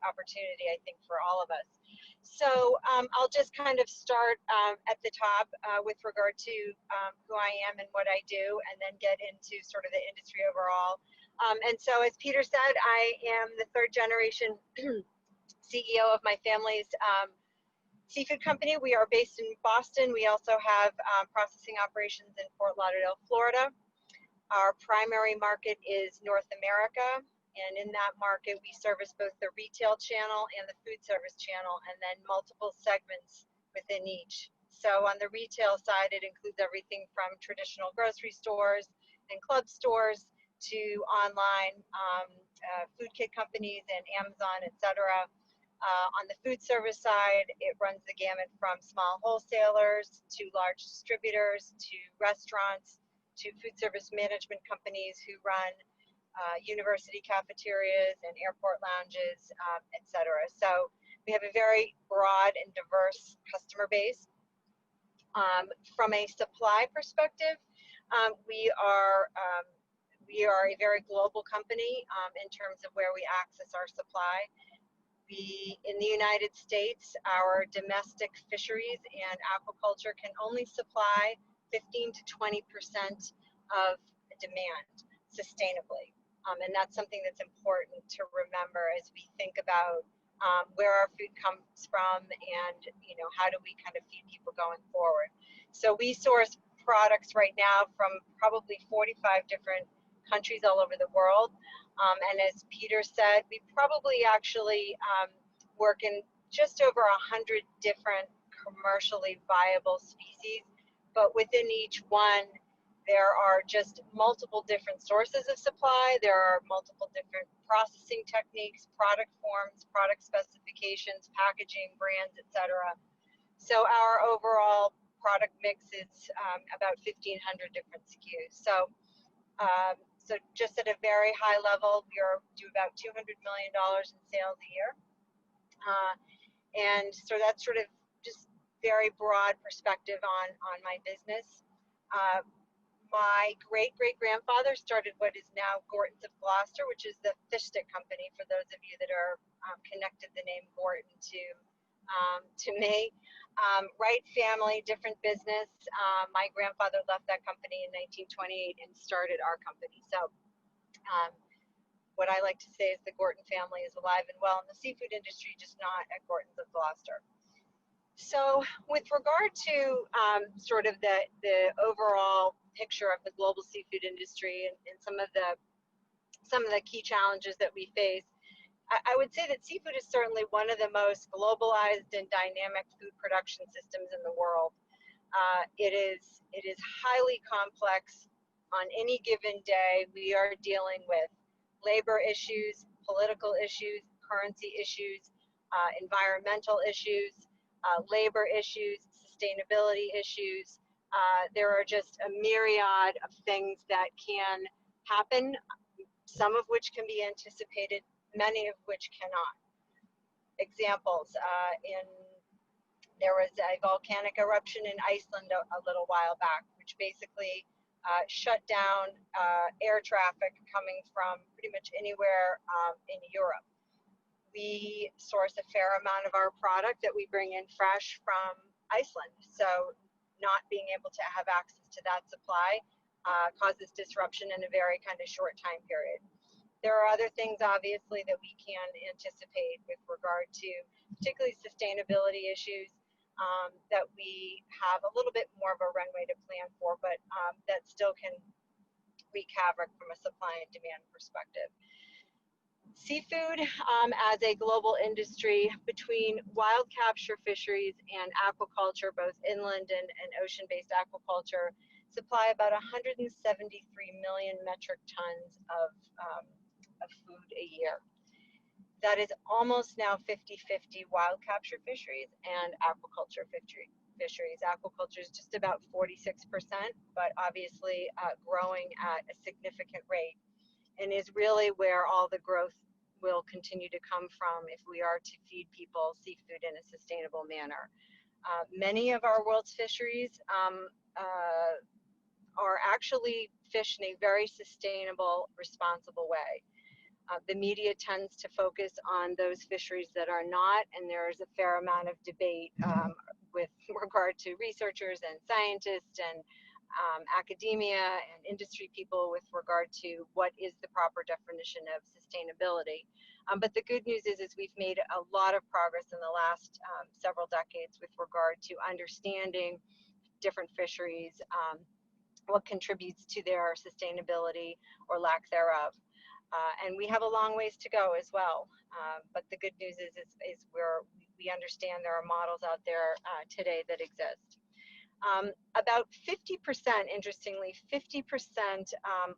opportunity, I think, for all of us. So I'll just kind of start at the top with regard to who I am and what I do, and then get into sort of the industry overall. And so, as Peter said, I am the third generation CEO of my family's seafood company. We are based in Boston. We also have processing operations in Fort Lauderdale, Florida. Our primary market is North America, and in that market we service both the retail channel and the food service channel, and then multiple segments within each. So on the retail side, it includes everything from traditional grocery stores and club stores to online food kit companies and Amazon, etc. On the food service side, it runs the gamut from small wholesalers to large distributors to restaurants to food service management companies who run university cafeterias and airport lounges, etc. So we have a very broad and diverse customer base. From a supply perspective, we are a very global company in terms of where we access our supply. In the United States, our domestic fisheries and aquaculture can only supply 15 to 20% of demand sustainably. And that's something that's important to remember as we think about where our food comes from and, you know, how do we kind of feed people going forward. So we source products right now from probably 45 different countries all over the world. And as Peter said, we probably actually work in just over 100 different commercially viable species, but within each one, there are just multiple different sources of supply. There are multiple different processing techniques, product forms, product specifications, packaging, brands, etc. So our overall product mix is about 1,500 different SKUs. So just at a very high level, we do about $200 million in sales a year. And so that's sort of just very broad perspective on my business. My great-great-grandfather started what is now Gorton's of Gloucester, which is the fish stick company, for those of you that are connected the name Gorton to me. Right family, different business. My grandfather left that company in 1928 and started our company. So what I like to say is the Gorton family is alive and well in the seafood industry, just not at Gorton's of Gloucester. So with regard to sort of the overall picture of the global seafood industry and some of the key challenges that we face, I would say that seafood is certainly one of the most globalized and dynamic food production systems in the world. It is highly complex. On any given day, we are dealing with labor issues, political issues, currency issues, environmental issues, labor issues, sustainability issues. There are just a myriad of things that can happen, some of which can be anticipated, many of which cannot. Examples, there was a volcanic eruption in Iceland a little while back, which basically shut down air traffic coming from pretty much anywhere in Europe. We source a fair amount of our product that we bring in fresh from Iceland. So not being able to have access to that supply causes disruption in a very kind of short time period. There are other things, obviously, that we can anticipate with regard to particularly sustainability issues that we have a little bit more of a runway to plan for, but that still can wreak havoc from a supply and demand perspective. Seafood as a global industry, between wild capture fisheries and aquaculture, both inland and ocean-based aquaculture, supply about 173 million metric tons of food a year. That is almost now 50-50 wild capture fisheries and aquaculture fisheries. Aquaculture is just about 46%, but obviously growing at a significant rate, and is really where all the growth will continue to come from if we are to feed people seafood in a sustainable manner. Many of our world's fisheries are actually fished in a very sustainable, responsible way. The media tends to focus on those fisheries that are not, and there's a fair amount of debate with regard to researchers and scientists and academia and industry people with regard to what is the proper definition of sustainability. But the good news is we've made a lot of progress in the last several decades with regard to understanding different fisheries, what contributes to their sustainability or lack thereof. And we have a long ways to go as well. But the good news is we understand there are models out there today that exist. About 50%, interestingly, 50%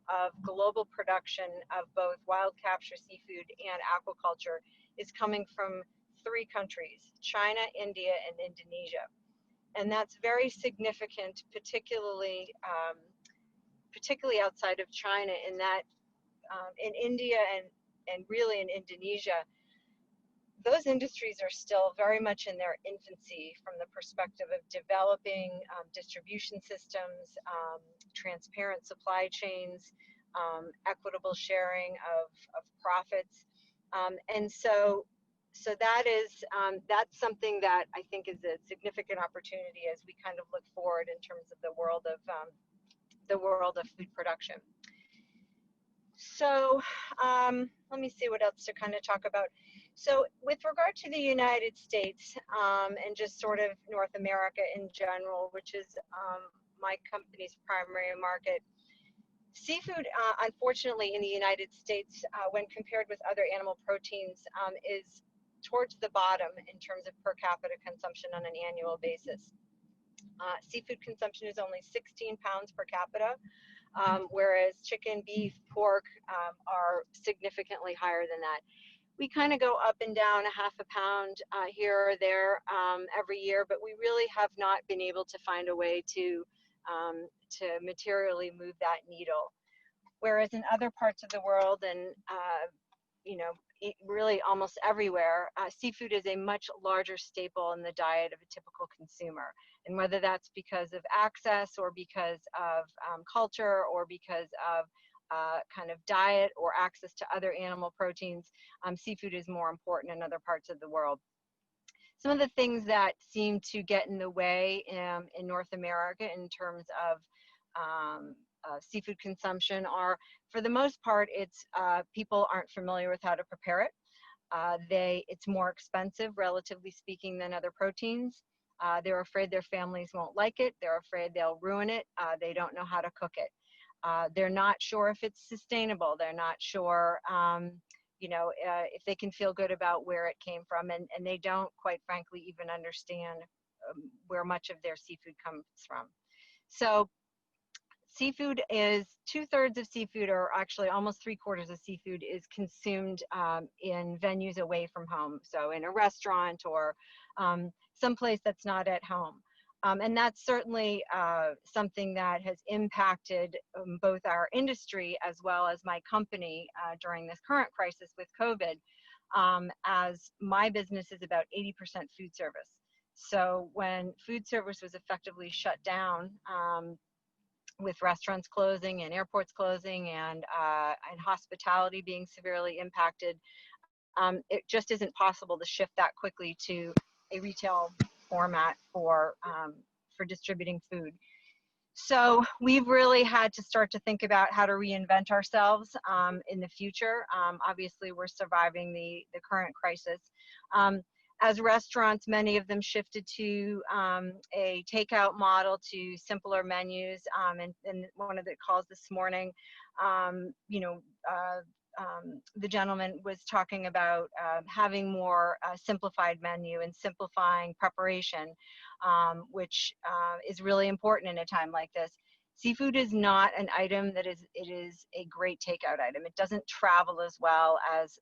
of global production of both wild capture seafood and aquaculture is coming from 3 countries, China, India, and Indonesia. And that's very significant, particularly outside of China, in that in India and really in Indonesia, those industries are still very much in their infancy from the perspective of developing distribution systems, transparent supply chains, equitable sharing of profits. And so that's something that I think is a significant opportunity as we kind of look forward in terms of the world of food production. So let me see what else to kind of talk about. So with regard to the United States and just sort of North America in general, which is my company's primary market, seafood, unfortunately, in the United States, when compared with other animal proteins, is towards the bottom in terms of per capita consumption on an annual basis. Seafood consumption is only 16 pounds per capita, whereas chicken, beef, pork are significantly higher than that. We kind of go up and down a half a pound here or there every year, but we really have not been able to find a way to materially move that needle. Whereas in other parts of the world and really almost everywhere, seafood is a much larger staple in the diet of a typical consumer. And whether that's because of access or because of culture or because of kind of diet or access to other animal proteins, seafood is more important in other parts of the world. Some of the things that seem to get in the way in North America in terms of seafood consumption are, for the most part, it's people aren't familiar with how to prepare it. It's more expensive, relatively speaking, than other proteins. They're afraid their families won't like it. They're afraid they'll ruin it. They don't know how to cook it. They're not sure if it's sustainable. They're not sure, if they can feel good about where it came from. And they don't, quite frankly, even understand where much of their seafood comes from. So seafood is 2/3 of seafood, or actually almost 3/4 of seafood, is consumed in venues away from home. So in a restaurant or someplace that's not at home. And that's certainly something that has impacted both our industry as well as my company during this current crisis with COVID, as my business is about 80% food service. So when food service was effectively shut down, with restaurants closing and airports closing and hospitality being severely impacted, it just isn't possible to shift that quickly to a retail format for distributing food. So we've really had to start to think about how to reinvent ourselves in the future. Obviously, we're surviving the current crisis. As restaurants, many of them shifted to a takeout model, to simpler menus. And one of the calls this morning, the gentleman was talking about having more simplified menu and simplifying preparation, which is really important in a time like this. Seafood is not an item it is a great takeout item. It doesn't travel as well as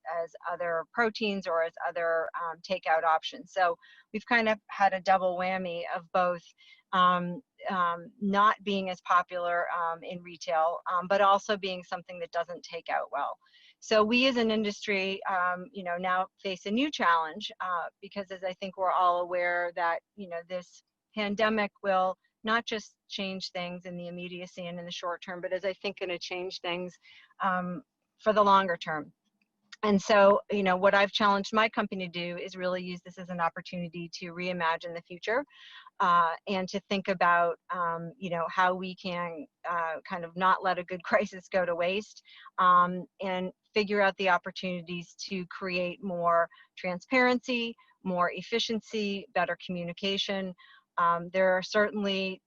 other proteins or as other takeout options. So we've kind of had a double whammy of both not being as popular in retail, but also being something that doesn't take out well. So we as an industry, now face a new challenge because, as I think we're all aware, that this pandemic will not just change things in the immediacy and in the short term, but as I think going to change things for the longer term. And so, what I've challenged my company to do is really use this as an opportunity to reimagine the future, and to think about, how we can kind of not let a good crisis go to waste, and figure out the opportunities to create more transparency, more efficiency, better communication. There are certainly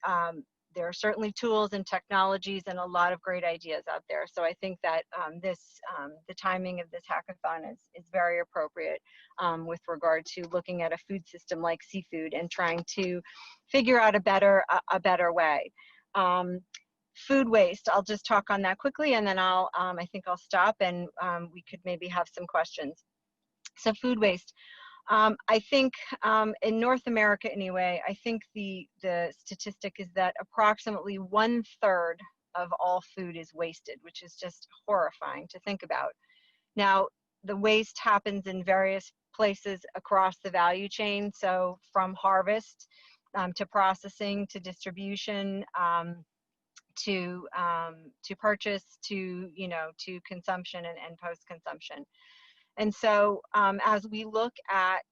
tools and technologies and a lot of great ideas out there. So I think that the timing of this hackathon is very appropriate, with regard to looking at a food system like seafood and trying to figure out a better way. Food waste, I'll just talk on that quickly, and then I think I'll stop, and we could maybe have some questions. So food waste. I think in North America anyway, I think the statistic is that approximately 1/3 of all food is wasted, which is just horrifying to think about. Now, the waste happens in various places across the value chain. So from harvest to processing to distribution, to purchase, to consumption and post-consumption. And so as we look at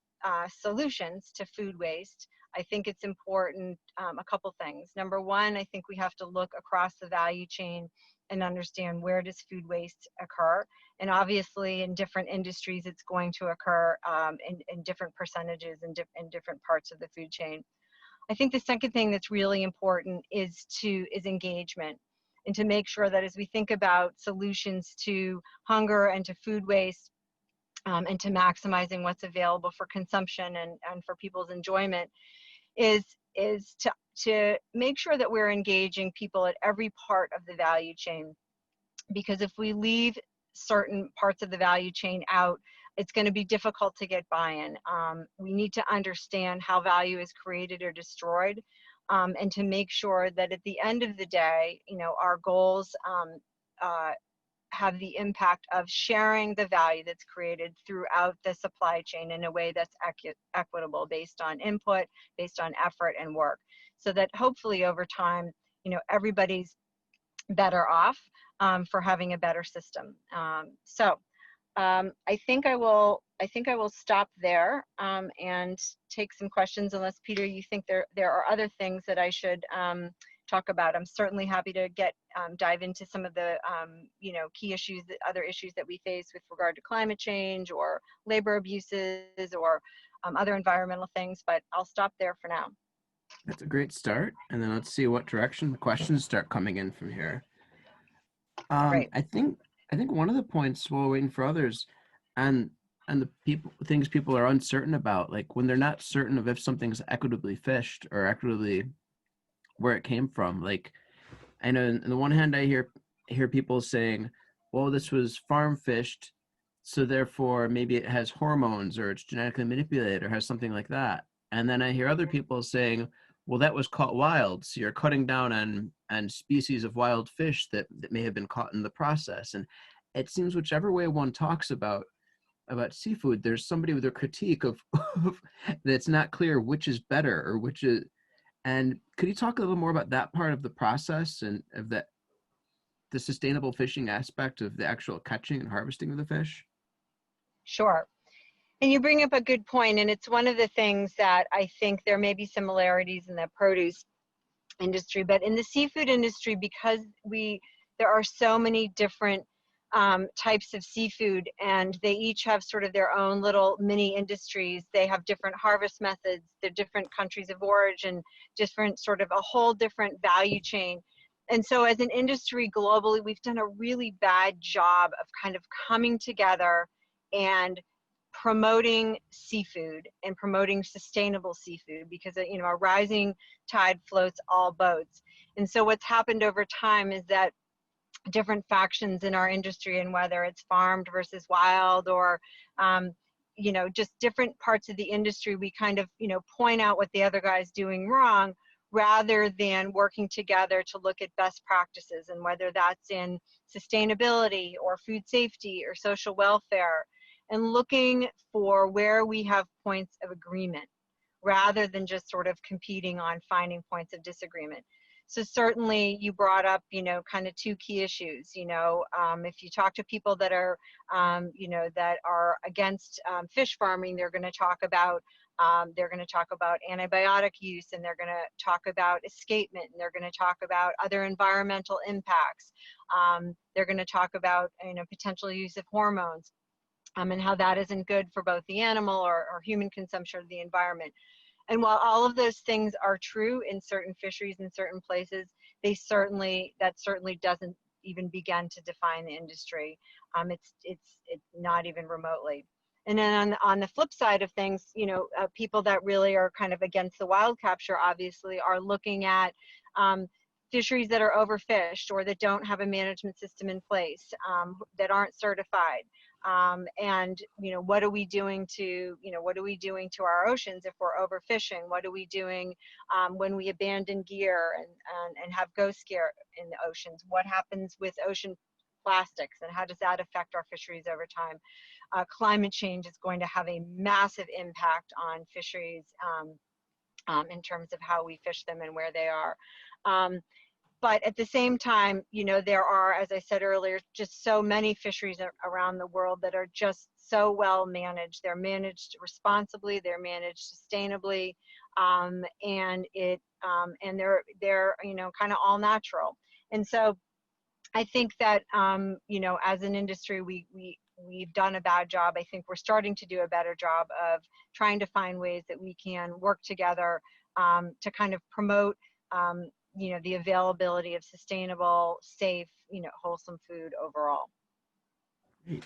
solutions to food waste, I think it's important, a couple things. Number one, I think we have to look across the value chain and understand, where does food waste occur? And obviously in different industries, it's going to occur in different percentages in different parts of the food chain. I think the second thing that's really important is engagement, and to make sure that as we think about solutions to hunger and to food waste, and to maximizing what's available for consumption and for people's enjoyment, is to make sure that we're engaging people at every part of the value chain. Because if we leave certain parts of the value chain out, it's going to be difficult to get buy-in. We need to understand how value is created or destroyed, and to make sure that at the end of the day, our goals have the impact of sharing the value that's created throughout the supply chain in a way that's equitable, based on input, based on effort and work, so that hopefully over time, everybody's better off for having a better system. I think I will stop there and take some questions, unless Peter, you think there are other things that I should talk about. I'm certainly happy to dive into some of the key issues, other issues that we face with regard to climate change or labor abuses or other environmental things, but I'll stop there for now. That's a great start, and then let's see what direction the questions start coming in from here. Great. I think one of the points while waiting for others, and the things people are uncertain about, like when they're not certain of if something's equitably fished or equitably where it came from. Like, I know on the one hand, I hear people saying, well, this was farm fished, so therefore maybe it has hormones or it's genetically manipulated or has something like that. And then I hear other people saying, well, that was caught wild, so you're cutting down on species of wild fish that may have been caught in the process. And it seems whichever way one talks about seafood, there's somebody with a critique of that's not clear which is better or which is. And could you talk a little more about that part of the process and of the sustainable fishing aspect of the actual catching and harvesting of the fish? Sure. And you bring up a good point, and it's one of the things that I think there may be similarities in the produce industry, but in the seafood industry, because there are so many different types of seafood, and they each have sort of their own little mini industries. They have different harvest methods, they're different countries of origin, different sort of a whole different value chain. And so as an industry globally, we've done a really bad job of kind of coming together and promoting seafood and promoting sustainable seafood, because a rising tide floats all boats. And so what's happened over time is that different factions in our industry, and whether it's farmed versus wild or just different parts of the industry, we kind of point out what the other guy's doing wrong, rather than working together to look at best practices, and whether that's in sustainability or food safety or social welfare, and looking for where we have points of agreement rather than just sort of competing on finding points of disagreement. So certainly you brought up, you know, kind of two key issues. You know, if you talk to people that are, you know, that are against fish farming, they're going to talk about antibiotic use, and they're going to talk about escapement, and they're going to talk about other environmental impacts. They're going to talk about, you know, potential use of hormones, and how that isn't good for both the animal or human consumption of the environment. And while all of those things are true in certain fisheries in certain places, that certainly doesn't even begin to define the industry. It's not even remotely. And then on the flip side of things, you know, people that really are kind of against the wild capture obviously are looking at fisheries that are overfished or that don't have a management system in place, that aren't certified. And, you know, what are we doing to our oceans if we're overfishing? What are we doing when we abandon gear and have ghost gear in the oceans? What happens with ocean plastics, and how does that affect our fisheries over time? Climate change is going to have a massive impact on fisheries in terms of how we fish them and where they are. But at the same time, you know, there are, as I said earlier, just so many fisheries around the world that are just so well managed. They're managed responsibly, they're managed sustainably, and they're you know, kind of all natural. And so I think that you know, as an industry, we've done a bad job. I think we're starting to do a better job of trying to find ways that we can work together to kind of promote you know, the availability of sustainable, safe, you know, wholesome food overall. Great.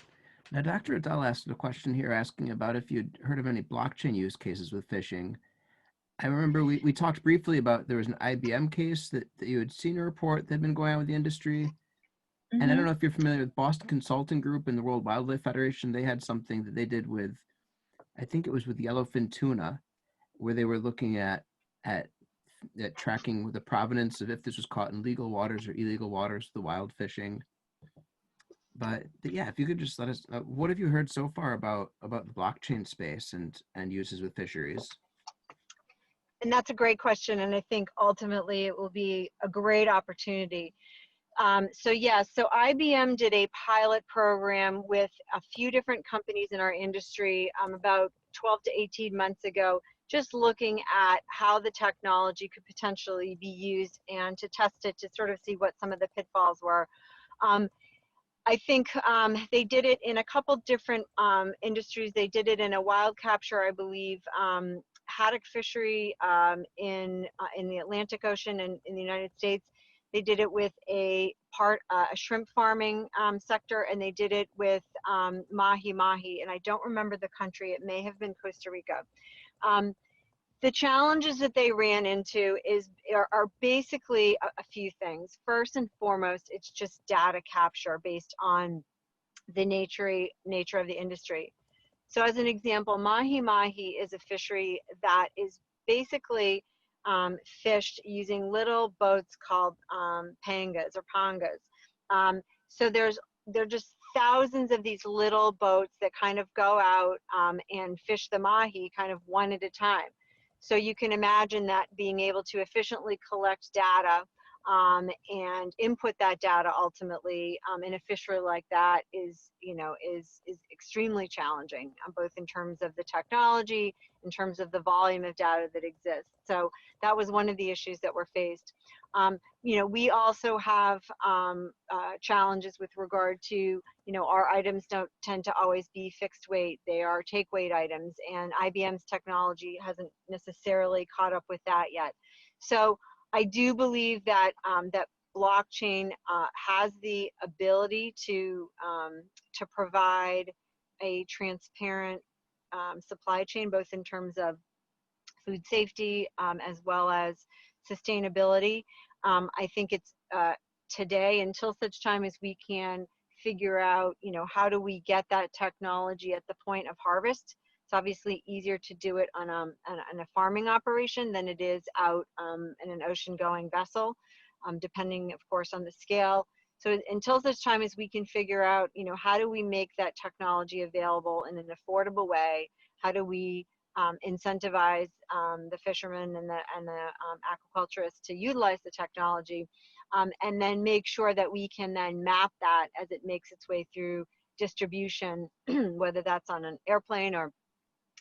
Now, Dr. Adele asked a question here asking about if you'd heard of any blockchain use cases with fishing. I remember we talked briefly about there was an IBM case that you had seen a report that had been going on with the industry. And I don't know if you're familiar with Boston Consulting Group and the World Wildlife Federation. They had something that they did with, I think it was with yellowfin tuna, where they were looking at tracking the provenance of if this was caught in legal waters or illegal waters, the wild fishing. But yeah, if you could just let us, what have you heard so far about the blockchain space and uses with fisheries? And that's a great question, and I think ultimately it will be a great opportunity. So IBM did a pilot program with a few different companies in our industry about 12 to 18 months ago, just looking at how the technology could potentially be used and to test it to sort of see what some of the pitfalls were. I think they did it in a couple different industries. They did it in a wild capture, I believe, haddock fishery in the Atlantic Ocean and in the United States. They did it with a shrimp farming sector, and they did it with mahi-mahi, and I don't remember the country. It may have been Costa Rica. The challenges that they ran into are basically a few things. First and foremost, it's just data capture based on the nature of the industry. So as an example, mahi-mahi is a fishery that is basically fished using little boats called pangas or pangas. So there are just thousands of these little boats that kind of go out and fish the mahi kind of one at a time. So you can imagine that being able to efficiently collect data and input that data ultimately in a fishery like that is extremely challenging, both in terms of the technology, in terms of the volume of data that exists. So that was one of the issues that were faced. We also have challenges with regard to, our items don't tend to always be fixed weight. They are take weight items, and IBM's technology hasn't necessarily caught up with that yet. So I do believe that that blockchain has the ability to provide a transparent supply chain, both in terms of food safety as well as sustainability. I think it's today, until such time as we can figure out, how do we get that technology at the point of harvest. It's obviously easier to do it on a farming operation than it is out in an ocean-going vessel, depending, of course, on the scale. So until such time as we can figure out, how do we make that technology available in an affordable way? How do we incentivize the fishermen and the aquaculturists to utilize the technology, and then make sure that we can then map that as it makes its way through distribution, whether that's on an airplane or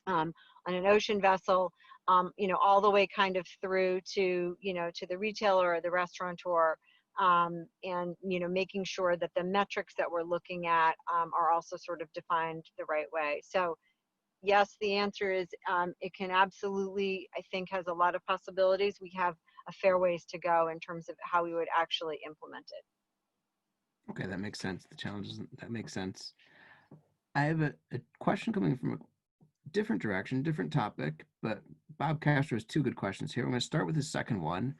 on an ocean vessel, all the way kind of through to, to the retailer or the restaurateur, and, making sure that the metrics that we're looking at are also sort of defined the right way. So yes, the answer is it can absolutely, I think, has a lot of possibilities. We have a fair ways to go in terms of how we would actually implement it. Okay, that makes sense. The challenges, that makes sense. I have a question coming from a different direction, different topic, but Bob Castro has two good questions here. I'm going to start with the second one.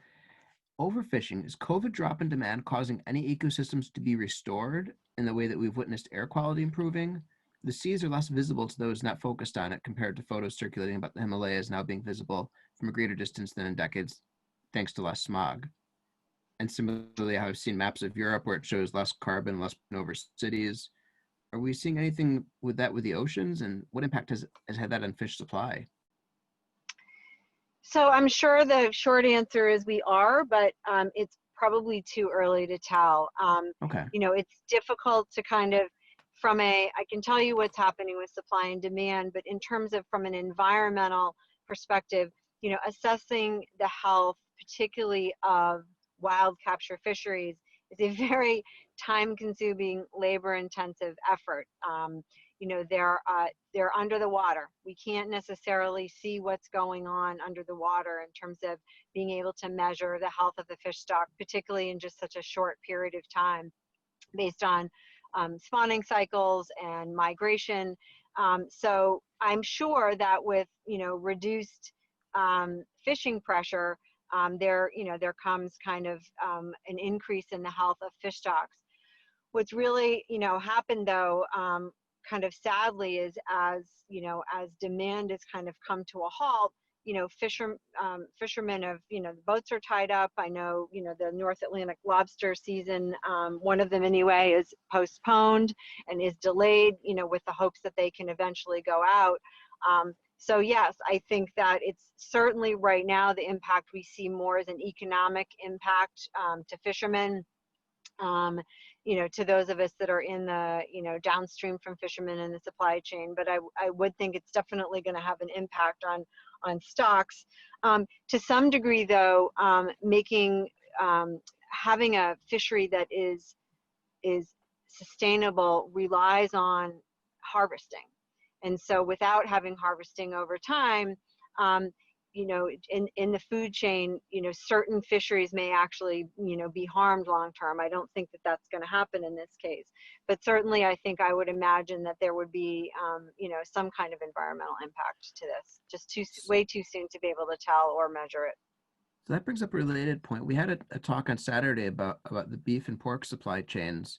Overfishing, is COVID drop in demand causing any ecosystems to be restored in the way that we've witnessed air quality improving? The seas are less visible to those not focused on it compared to photos circulating about the Himalayas now being visible from a greater distance than in decades, thanks to less smog. And similarly, I've seen maps of Europe where it shows less carbon, less over cities. Are we seeing anything with that with the oceans, and what impact has had that on fish supply? So I'm sure the short answer is we are, but it's probably too early to tell. Okay. It's difficult to kind of, I can tell you what's happening with supply and demand, but in terms of from an environmental perspective, assessing the health, particularly of wild capture fisheries, is a very time-consuming, labor-intensive effort. They're under the water. We can't necessarily see what's going on under the water in terms of being able to measure the health of the fish stock, particularly in just such a short period of time, based on spawning cycles and migration. So I'm sure that with reduced fishing pressure, there comes kind of an increase in the health of fish stocks. What's really happened though, kind of sadly, is as demand has kind of come to a halt, fishermen have, the boats are tied up. I know, the North Atlantic lobster season, one of them anyway, is postponed and is delayed, with the hopes that they can eventually go out. So yes, I think that it's certainly right now the impact we see more as an economic impact to fishermen, to those of us that are in the, downstream from fishermen in the supply chain. But I would think it's definitely going to have an impact on stocks. To some degree, though, having a fishery that is sustainable relies on harvesting. And so without having harvesting over time, in the food chain, certain fisheries may actually, be harmed long term. I don't think that that's going to happen in this case, but certainly I think I would imagine that there would be, some kind of environmental impact to this. Just way too soon to be able to tell or measure it. So that brings up a related point. We had a talk on Saturday about the beef and pork supply chains,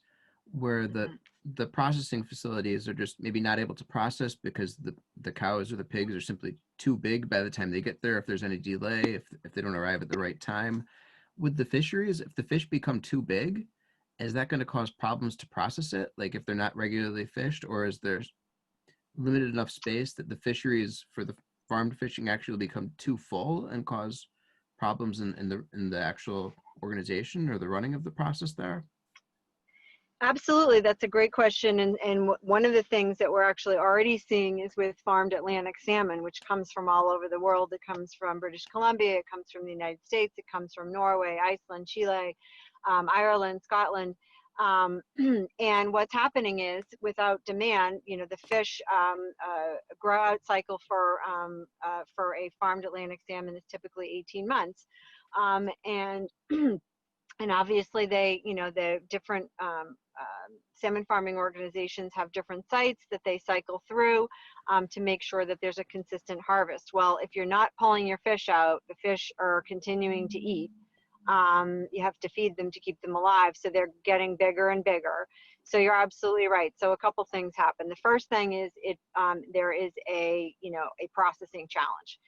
where the processing facilities are just maybe not able to process because the cows or the pigs are simply too big by the time they get there, if there's any delay, if they don't arrive at the right time. With the fisheries, if the fish become too big, is that going to cause problems to process it? Like if they're not regularly fished, or is there limited enough space that the fisheries for the farmed fishing actually become too full and cause problems in the actual organization or the running of the process there? Absolutely, that's a great question. And one of the things that we're actually already seeing is with farmed Atlantic salmon, which comes from all over the world. It comes from British Columbia, it comes from the United States, it comes from Norway, Iceland, Chile, Ireland, Scotland. And what's happening is, without demand, the fish grow out cycle for a farmed Atlantic salmon is typically 18 months. And obviously the different salmon farming organizations have different sites that they cycle through to make sure that there's a consistent harvest. Well, if you're not pulling your fish out, the fish are continuing to eat. You have to feed them to keep them alive, so they're getting bigger and bigger. So you're absolutely right. So a couple things happen. The first thing is there is a processing challenge.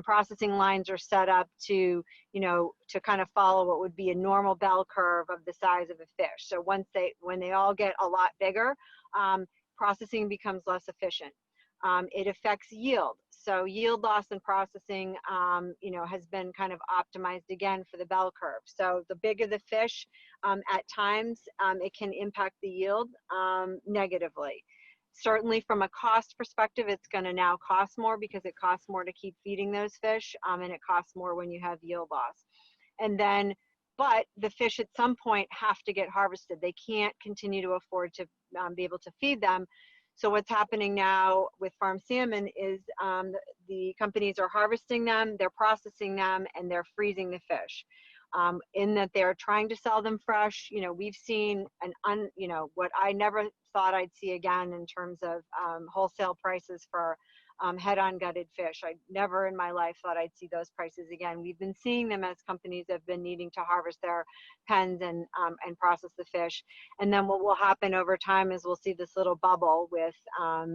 Processing lines are set up to kind of follow what would be a normal bell curve of the size of a fish. So when they all get a lot bigger, processing becomes less efficient. It affects yield. So yield loss and processing, has been kind of optimized again for the bell curve. So the bigger the fish, at times, it can impact the yield negatively. Certainly from a cost perspective, it's going to now cost more because it costs more to keep feeding those fish, and it costs more when you have yield loss. And then, but the fish at some point have to get harvested. They can't continue to afford to be able to feed them. So what's happening now with farm salmon is the companies are harvesting them, they're processing them, and they're freezing the fish. In that they're trying to sell them fresh. We've seen what I never thought I'd see again in terms of wholesale prices for head-on gutted fish. I never in my life thought I'd see those prices again. We've been seeing them as companies have been needing to harvest their pens and process the fish. And then what will happen over time is we'll see this little bubble with a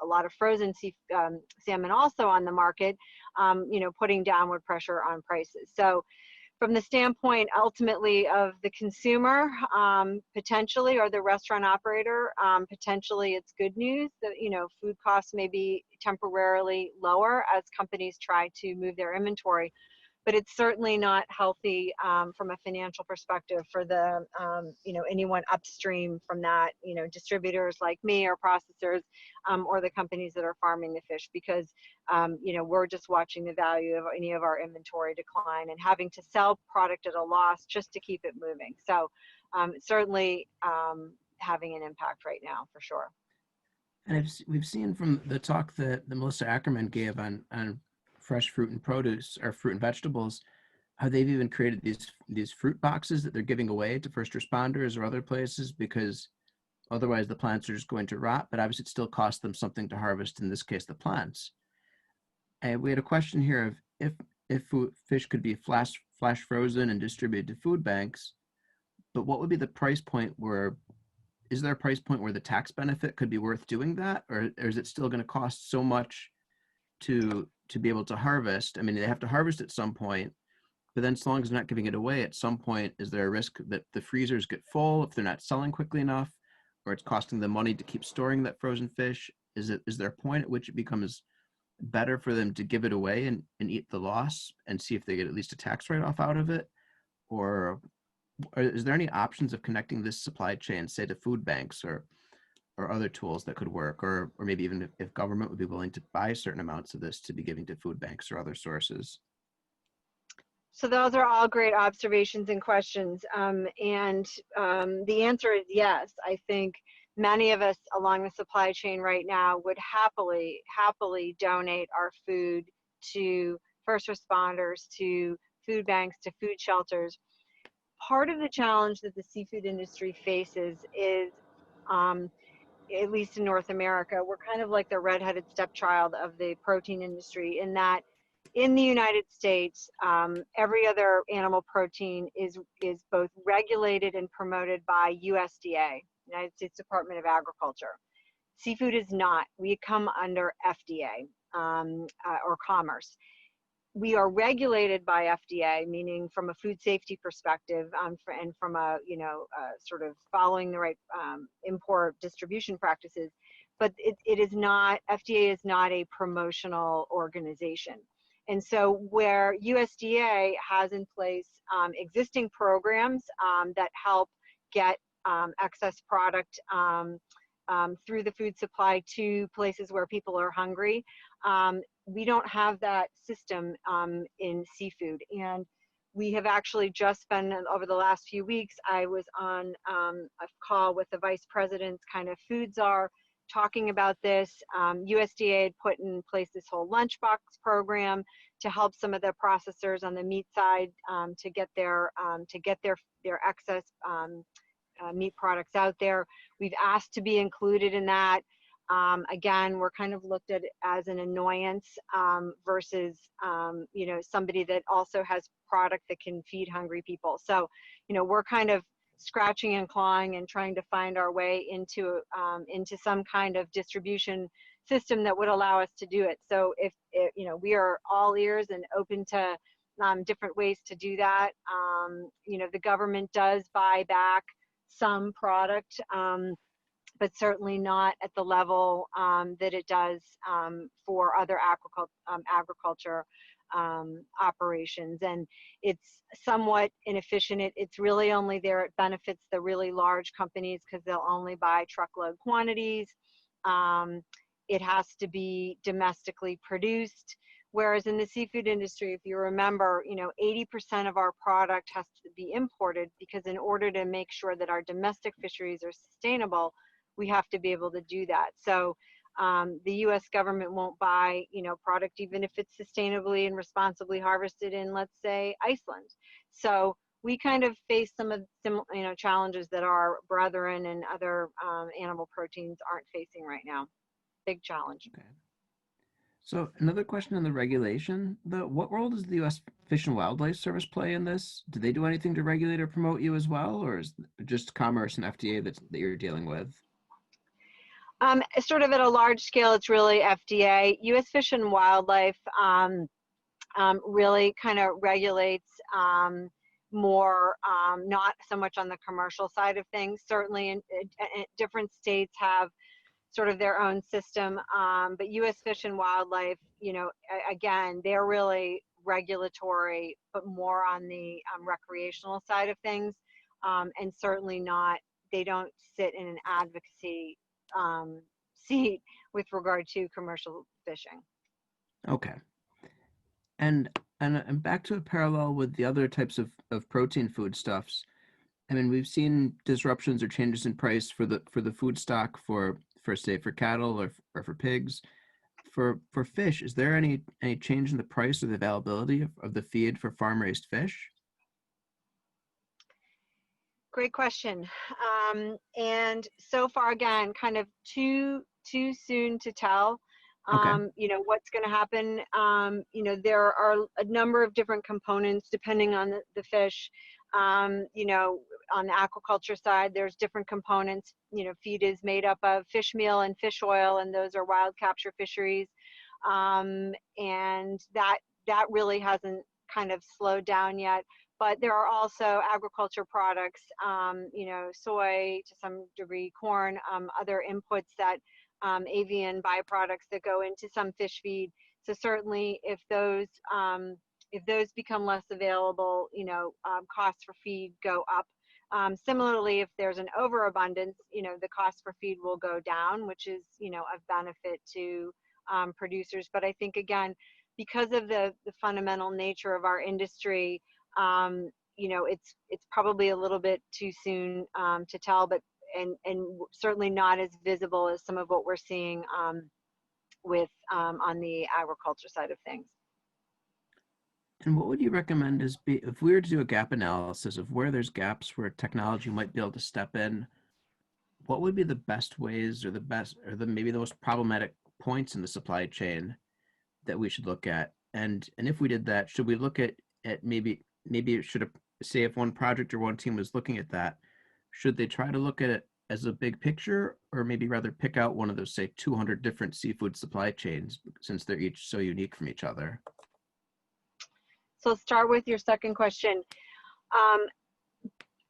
lot of frozen salmon also on the market, putting downward pressure on prices. So from the standpoint ultimately of the consumer, potentially, or the restaurant operator, potentially it's good news that, food costs may be temporarily lower as companies try to move their inventory. But it's certainly not healthy from a financial perspective for the, anyone upstream from that, distributors like me or processors or the companies that are farming the fish, because, we're just watching the value of any of our inventory decline and having to sell product at a loss just to keep it moving. So certainly having an impact right now for sure. And we've seen from the talk that Melissa Ackerman gave on fresh fruit and produce, or fruit and vegetables, how they've even created these fruit boxes that they're giving away to first responders or other places, because otherwise the plants are just going to rot, but obviously it still costs them something to harvest, in this case the plants. And we had a question here of if fish could be flash frozen and distributed to food banks, but what would be the price point where, is there a price point where the tax benefit could be worth doing that, or is it still going to cost so much to be able to harvest? I mean, they have to harvest at some point, but then as long as they're not giving it away at some point, is there a risk that the freezers get full if they're not selling quickly enough, or it's costing them money to keep storing that frozen fish? Is there a point at which it becomes better for them to give it away and eat the loss and see if they get at least a tax write-off out of it? Or is there any options of connecting this supply chain, say, to food banks or other tools that could work, or maybe even if government would be willing to buy certain amounts of this to be giving to food banks or other sources? So those are all great observations and questions. The answer is yes. I think many of us along the supply chain right now would happily donate our food to first responders, to food banks, to food shelters. Part of the challenge that the seafood industry faces is, at least in North America, we're kind of like the redheaded stepchild of the protein industry, in that in the United States, every other animal protein is both regulated and promoted by USDA, United States Department of Agriculture. Seafood is not. We come under FDA or Commerce. We are regulated by FDA, meaning from a food safety perspective, and from a sort of following the right import distribution practices. But it is not, FDA is not a promotional organization. And so where USDA has in place existing programs that help get excess product through the food supply to places where people are hungry, we don't have that system in seafood. And we have actually just been, over the last few weeks, I was on a call with the vice president's kind of food czar, talking about this. USDA had put in place this whole lunchbox program to help some of the processors on the meat side to get their excess meat products out there. We've asked to be included in that. Again, we're kind of looked at as an annoyance versus somebody that also has product that can feed hungry people. So we're kind of scratching and clawing and trying to find our way into some kind of distribution system that would allow us to do it. So if we are all ears and open to different ways to do that. The government does buy back some product, but certainly not at the level that it does for other agriculture operations. And it's somewhat inefficient. It's really only there, it benefits the really large companies because they'll only buy truckload quantities. It has to be domestically produced. Whereas in the seafood industry, if you remember, 80% of our product has to be imported, because in order to make sure that our domestic fisheries are sustainable, we have to be able to do that. So the U.S. government won't buy, product even if it's sustainably and responsibly harvested in, let's say, Iceland. So we kind of face some of challenges that our brethren and other animal proteins aren't facing right now. Big challenge. Okay. So another question on the regulation, what role does the U.S. Fish and Wildlife Service play in this? Do they do anything to regulate or promote you as well, or is it just Commerce and FDA that you're dealing with? Sort of at a large scale, it's really FDA. U.S. Fish and Wildlife really kind of regulates more, not so much on the commercial side of things. Certainly, in different states have sort of their own system, but U.S. Fish and Wildlife, again, they're really regulatory, but more on the recreational side of things, and certainly not, they don't sit in an advocacy seat with regard to commercial fishing. Okay. And back to a parallel with the other types of protein foodstuffs. I mean, we've seen disruptions or changes in price for the food stock for say for cattle or for pigs. For fish, is there any change in the price or the availability of the feed for farm raised fish? Great question. And so far, again, kind of too soon to tell. Okay. What's going to happen. There are a number of different components depending on the fish. On the aquaculture side, there's different components. Feed is made up of fish meal and fish oil, and those are wild capture fisheries. And that really hasn't kind of slowed down yet. But there are also agriculture products, soy, to some degree, corn, other inputs that avian byproducts that go into some fish feed. So certainly, if those become less available, costs for feed go up. Similarly, if there's an overabundance, the cost for feed will go down, which is, of benefit to producers. But I think, again, because of the fundamental nature of our industry, it's probably a little bit too soon to tell, but and certainly not as visible as some of what we're seeing with on the agriculture side of things. And what would you recommend if we were to do a gap analysis of where there's gaps where technology might be able to step in? What would be the best ways, or maybe the most problematic points in the supply chain that we should look at? And if we did that, should we look at maybe it should have, say, if one project or one team was looking at that, should they try to look at it as a big picture, or maybe rather pick out one of those, say, 200 different seafood supply chains, since they're each so unique from each other? So let's start with your second question.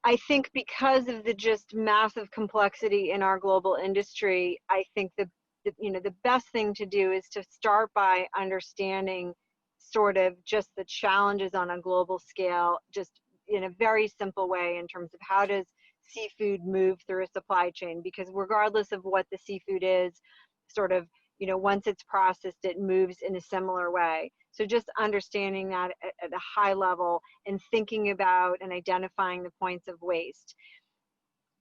I think because of the just massive complexity in our global industry, I think the best thing to do is to start by understanding sort of just the challenges on a global scale, just in a very simple way, in terms of how does seafood move through a supply chain, because regardless of what the seafood is, sort of, once it's processed, it moves in a similar way. So just understanding that at a high level and thinking about and identifying the points of waste.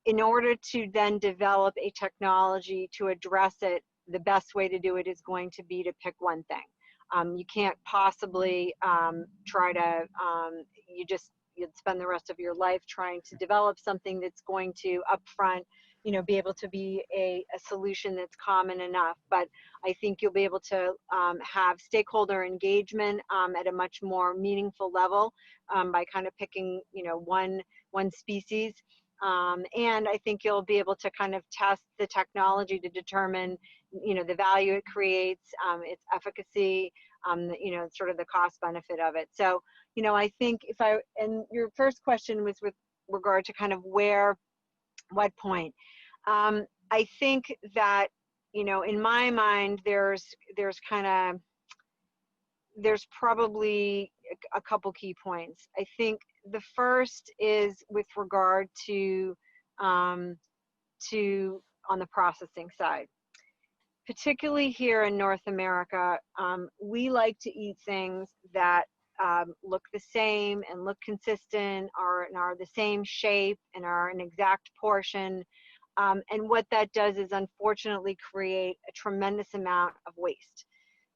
In order to then develop a technology to address it, the best way to do it is going to be to pick one thing. You can't possibly try to, you'd spend the rest of your life trying to develop something that's going to upfront, be able to be a solution that's common enough. But I think you'll be able to have stakeholder engagement at a much more meaningful level by kind of picking, one species. And I think you'll be able to kind of test the technology to determine, the value it creates, its efficacy, sort of the cost benefit of it. So, I think and your first question was with regard to kind of what point. I think that, in my mind, there's probably a couple key points. I think the first is with regard to on the processing side. Particularly here in North America, we like to eat things that look the same and look consistent, and are the same shape and are an exact portion. And what that does is unfortunately create a tremendous amount of waste.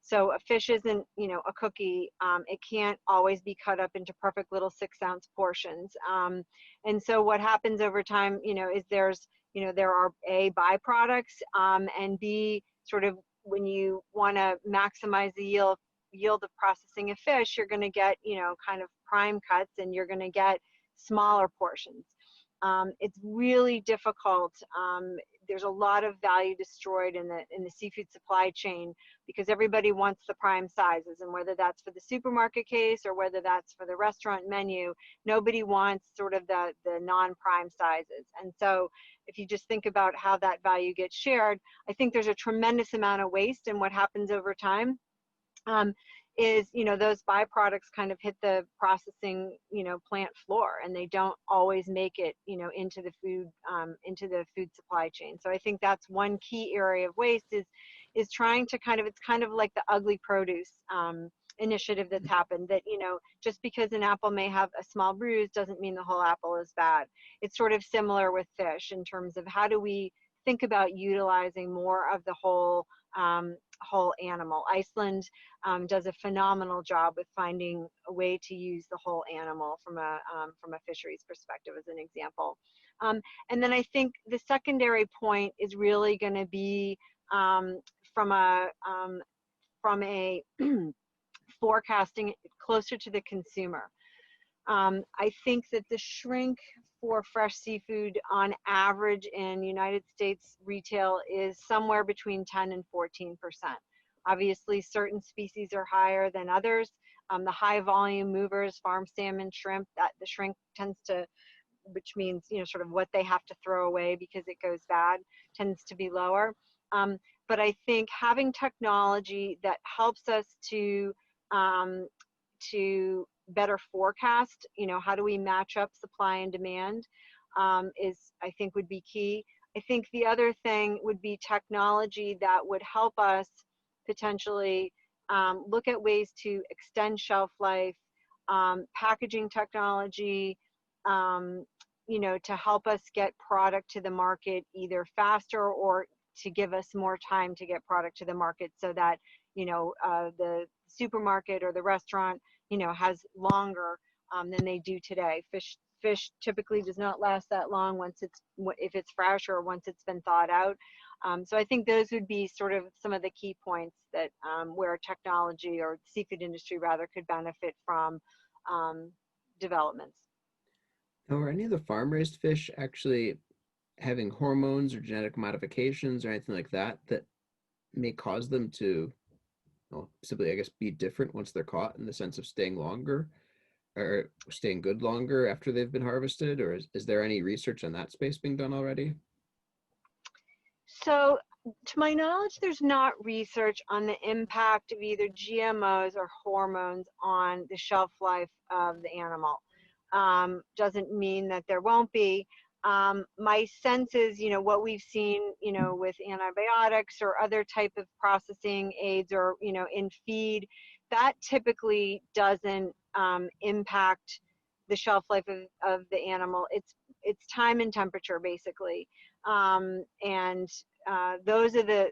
So a fish isn't, a cookie. It can't always be cut up into perfect little 6-ounce portions. And so what happens over time, is there are A, byproducts, and B, sort of when you want to maximize the yield of processing a fish, you're going to get, kind of prime cuts, and you're going to get smaller portions. It's really difficult. There's a lot of value destroyed in the seafood supply chain because everybody wants the prime sizes, and whether that's for the supermarket case or whether that's for the restaurant menu, nobody wants sort of the non-prime sizes. And so if you just think about how that value gets shared, I think there's a tremendous amount of waste, and what happens over time is, those byproducts kind of hit the processing, plant floor, and they don't always make it, into the food supply chain. So I think that's one key area of waste is trying to it's kind of like the ugly produce initiative that's happened, that, just because an apple may have a small bruise doesn't mean the whole apple is bad. It's sort of similar with fish in terms of how do we think about utilizing more of the whole animal. Iceland does a phenomenal job with finding a way to use the whole animal from a fisheries perspective, as an example. And then I think the secondary point is really going to be from a forecasting closer to the consumer. I think that the shrink for fresh seafood on average in United States retail is somewhere between 10 and 14%. Obviously, certain species are higher than others. The high volume movers, farm salmon, shrimp, that the shrink tends to, which means, sort of what they have to throw away because it goes bad, tends to be lower. But I think having technology that helps us to better forecast, how do we match up supply and demand, I think would be key. I think the other thing would be technology that would help us potentially look at ways to extend shelf life, packaging technology, to help us get product to the market either faster or to give us more time to get product to the market, so that the supermarket or the restaurant has longer than they do today. Fish typically does not last that long if it's fresh or once it's been thawed out. So I think those would be sort of some of the key points that where technology, or the seafood industry rather, could benefit from developments. Now, are any of the farm-raised fish actually having hormones or genetic modifications or anything like that that may cause them to, well, simply, I guess, be different once they're caught, in the sense of staying longer or staying good longer after they've been harvested? Or is there any research on that space being done already? So to my knowledge, there's not research on the impact of either GMOs or hormones on the shelf life of the animal. Doesn't mean that there won't be. My sense is, what we've seen, with antibiotics or other type of processing aids, or, in feed, that typically doesn't impact the shelf life of the animal. It's time and temperature, basically. And those are the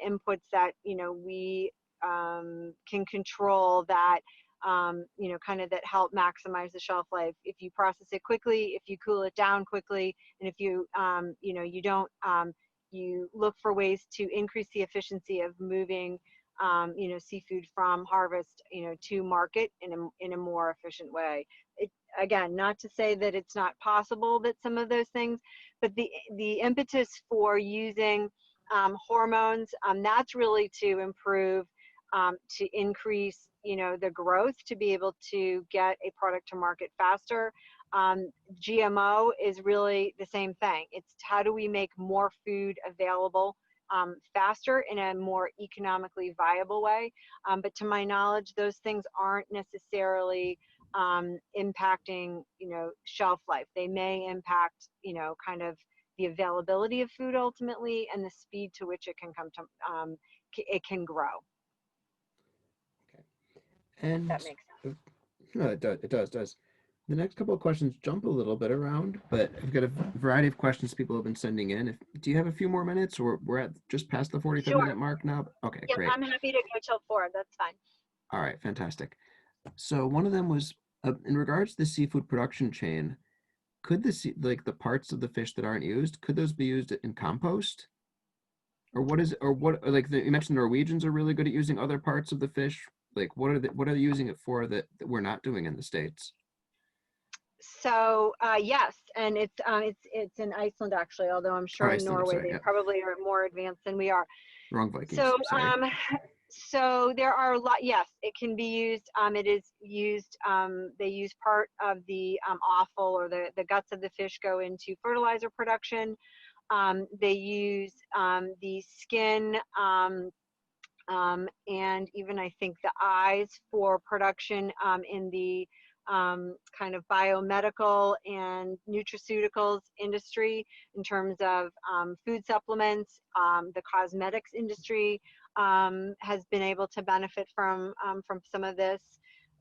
inputs that, we can control, that kind of that help maximize the shelf life. If you process it quickly, if you cool it down quickly, and if you you don't you look for ways to increase the efficiency of moving seafood from harvest to market in a more efficient way. Again, not to say that it's not possible that some of those things, but the impetus for using hormones, that's really to improve, to increase the growth, to be able to get a product to market faster. GMO is really the same thing. It's how do we make more food available faster in a more economically viable way. But to my knowledge, those things aren't necessarily impacting, shelf life. They may impact, kind of the availability of food ultimately, and the speed to which it can come to, it can grow. Okay. And That makes sense. no, it does. The next couple of questions jump a little bit around, but I've got a variety of questions people have been sending in. Do you have a few more minutes, or we're at just past the 45 Sure. minute mark now? Okay, Yep, great. I'm happy to go till 4. That's fine. All right, fantastic. So one of them was in regards to the seafood production chain. Could like the parts of the fish that aren't used, could those be used in compost? Or what is, or what, like you mentioned Norwegians are really good at using other parts of the fish. Like what are they using it for that we're not doing in the States? So yes, and it's in Iceland actually, although I'm Oh, sure in Iceland, I'm Norway sorry. they Yeah, probably are more advanced than we are. wrong So Vikings. Sorry. so there are a lot. Yes, it can be used. It is used. They use part of the offal, or the guts of the fish go into fertilizer production. They use the skin, and even I think the eyes for production in the kind of biomedical and nutraceuticals industry, in terms of food supplements. The cosmetics industry has been able to benefit from some of this.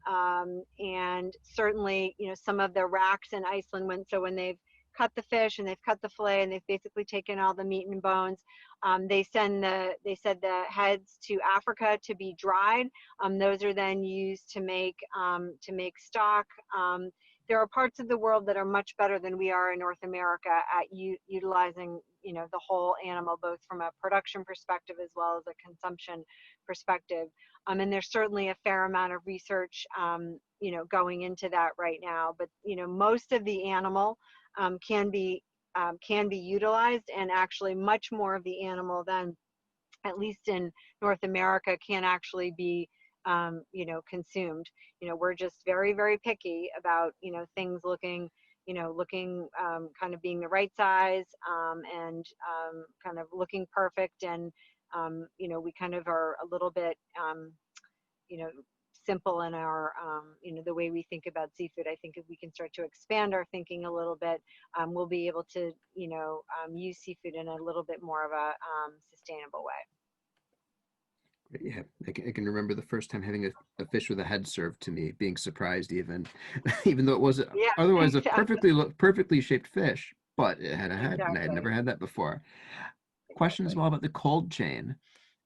And certainly, some of the racks in Iceland, when they've cut the fish and they've cut the fillet and they've basically taken all the meat and bones, they said the heads to Africa to be dried. Those are then used to make stock. There are parts of the world that are much better than we are in North America at utilizing, the whole animal, both from a production perspective as well as a consumption perspective. And there's certainly a fair amount of research, going into that right now. But most of the animal can be utilized, and actually much more of the animal than, at least in North America, can actually be consumed. We're just very, very picky about things looking kind of being the right size, and kind of looking perfect, and we kind of are a little bit simple in our the way we think about seafood. I think if we can start to expand our thinking a little bit, we'll be able to use seafood in a little bit more of a sustainable way. Yeah, I can remember the first time having a fish with a head served to me, being surprised even, even though it was Yeah, otherwise a exactly. perfectly shaped fish, but it had a head, and I had Exactly. never had that before. Question as Exactly. well about the cold chain,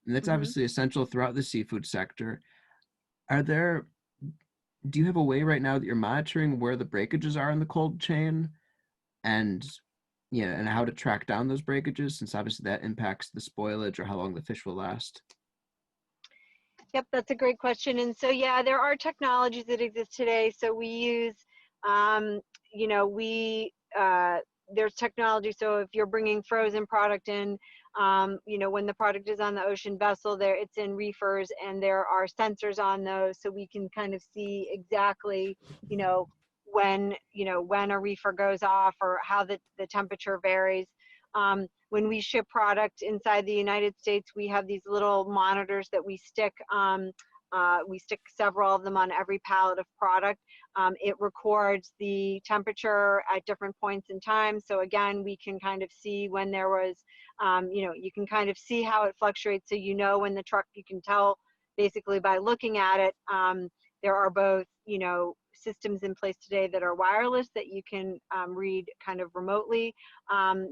and that's Hmm. obviously essential throughout the seafood sector. Are there, do you have a way right now that you're monitoring where the breakages are in the cold chain, and yeah, and how to track down those breakages, since obviously that impacts the spoilage or how long the fish will last? Yep, that's a great question. And so, yeah, there are technologies that exist today. So we use, you know, we there's technology. So if you're bringing frozen product in, when the product is on the ocean vessel, there it's in reefers, and there are sensors on those, so we can kind of see exactly, when a reefer goes off, or how the temperature varies. When we ship product inside the United States, we have these little monitors that we stick. We stick several of them on every pallet of product. It records the temperature at different points in time. So again, we can kind of see when there was, you can kind of see how it fluctuates. So when the truck, you can tell basically by looking at it. There are both, systems in place today that are wireless that you can read kind of remotely.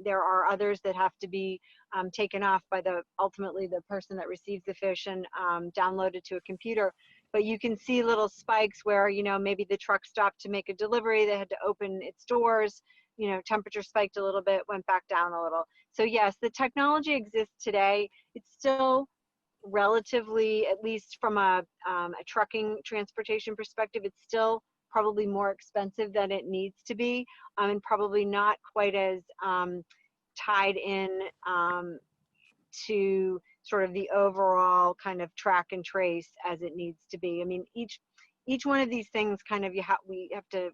There are others that have to be taken off by ultimately the person that receives the fish, and downloaded to a computer. But you can see little spikes where, maybe the truck stopped to make a delivery, they had to open its doors, temperature spiked a little bit, went back down a little. So yes, the technology exists today. It's still relatively, at least from a trucking transportation perspective, it's still probably more expensive than it needs to be, and probably not quite as tied in to sort of the overall kind of track and trace as it needs to be. I mean, each one of these things kind of we have to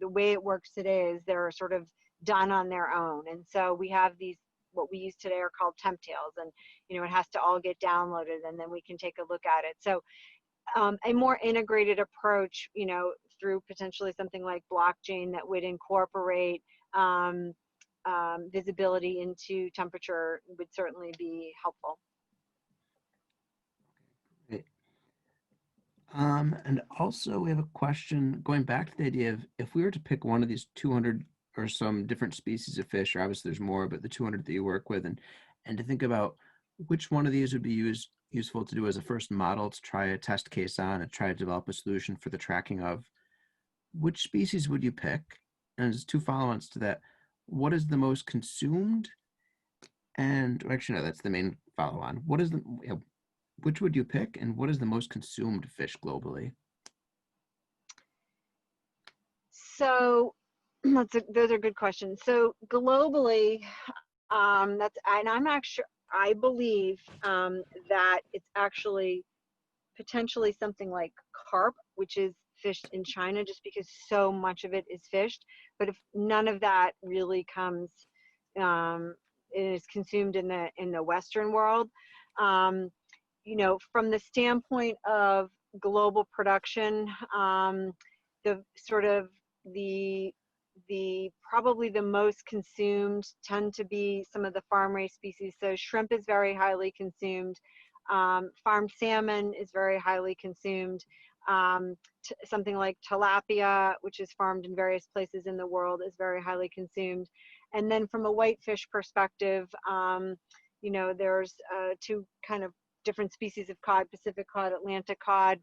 the way it works today is they're sort of done on their own. And so we have these, what we use today are called temp tails, and it has to all get downloaded and then we can take a look at it. So a more integrated approach, through potentially something like blockchain that would incorporate visibility into temperature would certainly be helpful. Great. And also we have a question going back to the idea of if we were to pick one of these 200 or some different species of fish, or obviously there's more, but the 200 that you work with, and to think about which one of these would be useful to do as a first model to try a test case on and try to develop a solution for the tracking of, which species would you pick? And there's two follow-ons to that. What is the most consumed? And actually, no, that's the main follow-on. What is which would you pick, and what is the most consumed fish globally? So those are good questions. So globally, and I'm actually, I believe that it's actually potentially something like carp, which is fished in China, just because so much of it is fished. But if none of that really comes, is consumed in the Western world. From the standpoint of global production, the sort of the probably the most consumed tend to be some of the farm raised species. So shrimp is very highly consumed. Farmed salmon is very highly consumed. Something like tilapia, which is farmed in various places in the world, is very highly consumed. And then from a whitefish perspective, there's two kind of different species of cod: Pacific cod, Atlantic cod,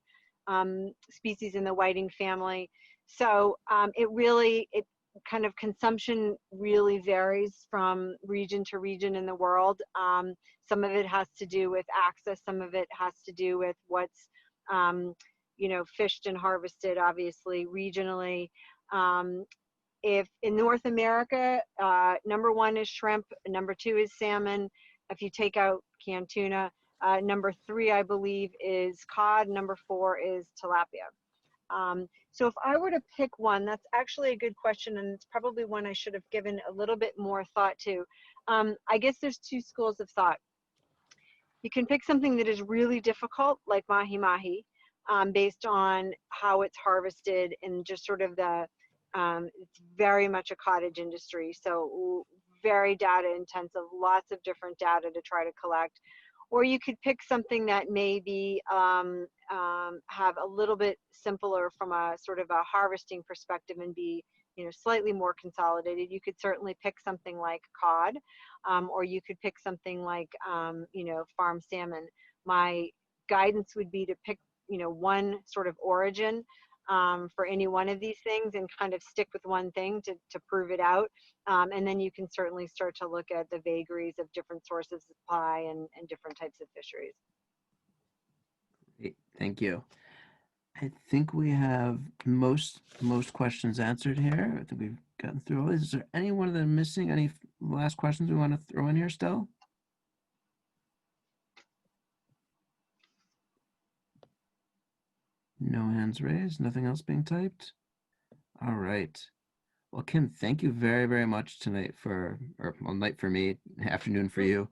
species in the whiting family. So it kind of consumption really varies from region to region in the world. Some of it has to do with access. Some of it has to do with what's, fished and harvested, obviously, regionally. If in North America, number one is shrimp, number two is salmon. If you take out canned tuna, number three, I believe, is cod. Number four is tilapia. So if I were to pick one, that's actually a good question, and it's probably one I should have given a little bit more thought to. I guess there's two schools of thought. You can pick something that is really difficult, like mahi-mahi, based on how it's harvested and just sort of it's very much a cottage industry, so very data intensive, lots of different data to try to collect. Or you could pick something that maybe have a little bit simpler from a sort of a harvesting perspective and be, slightly more consolidated. You could certainly pick something like cod, or you could pick something like, farm salmon. My guidance would be to pick, one sort of origin for any one of these things and kind of stick with one thing to prove it out. And then you can certainly start to look at the vagaries of different sources of supply and different types of fisheries. Great. Thank you. I think we have most questions answered here. I think we've gotten through all these. Is there anyone that I'm missing? Any last questions we want to throw in here still? No hands raised, nothing else being typed. All right. Well, Kim, thank you very, very much tonight night for me, afternoon for you,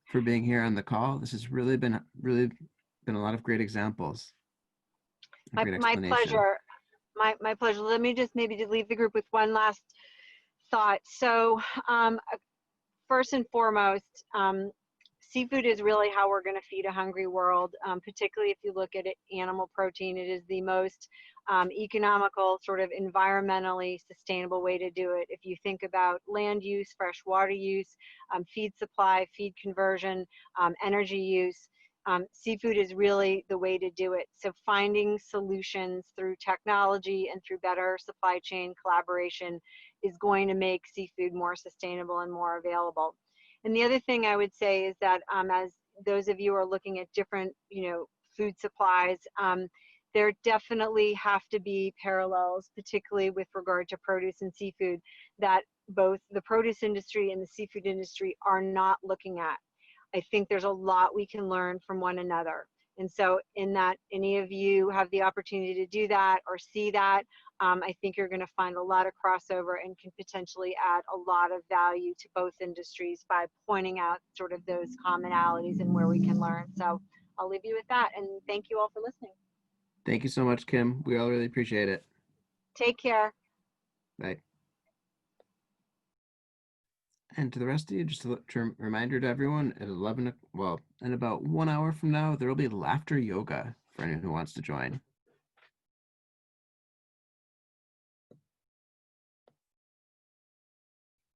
for being here on the call. This has really been a lot of great examples. My pleasure. My pleasure. Let me just maybe leave the group with one last thought. So first and foremost, seafood is really how we're going to feed a hungry world, particularly if you look at it, animal protein. It is the most economical, sort of environmentally sustainable way to do it. If you think about land use, fresh water use, feed supply, feed conversion, energy use, seafood is really the way to do it. So finding solutions through technology and through better supply chain collaboration is going to make seafood more sustainable and more available. And the other thing I would say is that as those of you are looking at different, food supplies, there definitely have to be parallels, particularly with regard to produce and seafood, that both the produce industry and the seafood industry are not looking at. I think there's a lot we can learn from one another. And so in that, any of you have the opportunity to do that or see that, I think you're going to find a lot of crossover and can potentially add a lot of value to both industries by pointing out sort of those commonalities and where we can learn. So I'll leave you with that, and thank you all for listening. Thank you so much, Kim. We all really appreciate it. Take care. Bye. And to the rest of you, just a reminder to everyone, at 11, well, in about 1 hour from now, there will be laughter yoga for anyone who wants to join.